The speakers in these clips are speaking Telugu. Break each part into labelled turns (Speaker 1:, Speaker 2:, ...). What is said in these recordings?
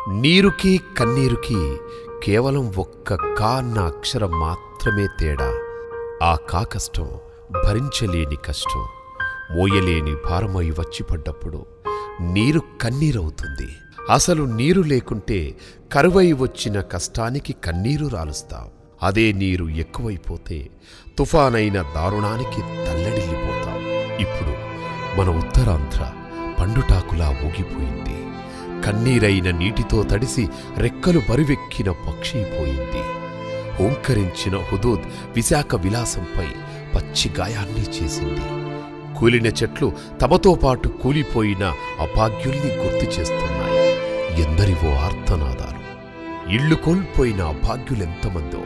Speaker 1: నీరుకి కన్నీరుకి కేవలం ఒక్క కా అన్న అక్షరం మాత్రమే తేడా. ఆ కా కష్టం భరించలేని కష్టం, మోయలేని భారమై వచ్చిపడ్డప్పుడు నీరు కన్నీరవుతుంది. అసలు నీరు లేకుంటే కరువై వచ్చిన కష్టానికి కన్నీరు రాలుస్తాం. అదే నీరు ఎక్కువైపోతే తుఫానైన దారుణానికి తల్లడిల్లిపోతాం. ఇప్పుడు మన ఉత్తరాంధ్ర పండుటాకులా ఊగిపోయింది. కన్నీరైన నీటితో తడిసి రెక్కలు బరువెక్కిన పక్షిపోయింది. ఓంకరించిన హుదూద్ విశాఖ విలాసంపై పచ్చి గాయాన్ని చేసింది. కూలిన చెట్లు తమతో పాటు కూలిపోయిన అభాగ్యుల్ని గుర్తు చేస్తున్నాయి. ఎందరివో ఆర్తనాదాలు. ఇళ్లు కోల్పోయిన అభాగ్యులెంతమందో,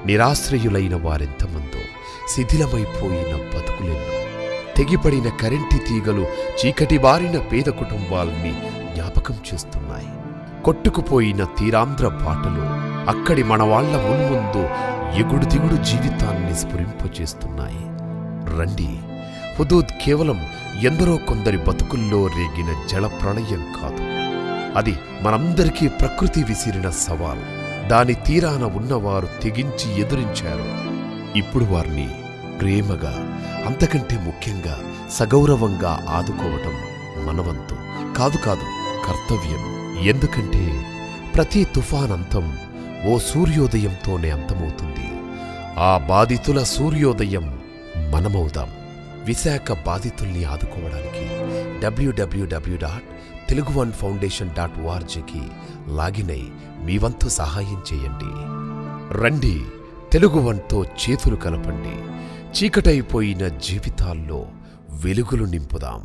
Speaker 1: నిరాశ్రయులైన వారెంతమందో, శిథిలమైపోయిన బతుకులెన్నో. తెగిపడిన కరెంటి తీగలు చీకటి బారిన పేద కుటుంబాల్ని జ్ఞాపకం చేస్తున్నాయి. కొట్టుకుపోయిన తీరాంధ్ర పాటలు అక్కడి మనవాళ్ల మున్ముందు ఎగుడు దిగుడు జీవితాన్ని స్ఫురింపచేస్తున్నాయి. రండి, హుదూద్ కేవలం ఎందరో కొందరి బతుకుల్లో రేగిన జల ప్రళయం కాదు. అది మనందరికీ ప్రకృతి విసిరిన సవాల్. దాని తీరాన ఉన్నవారు తెగించి ఎదురించారు. ఇప్పుడు వారిని ప్రేమగా, అంతకంటే ముఖ్యంగా సగౌరవంగా ఆదుకోవటం మనవంతు కాదు, కర్తవ్యం. ఎందుకంటే ప్రతి తుఫానంతం ఓ సూర్యోదయంతోనే అంతమవుతుంది. ఆ బాధితుల సూర్యోదయం మనమవుదాం. విశాఖ బాధితుల్ని ఆదుకోవడానికి www.telugu1foundation.orgకి లాగిన్ అయి మీ వంతు సహాయం చేయండి. రండి, తెలుగు1తో చేతులు కలపండి. చీకటైపోయిన జీవితాల్లో వెలుగులు నింపుదాం.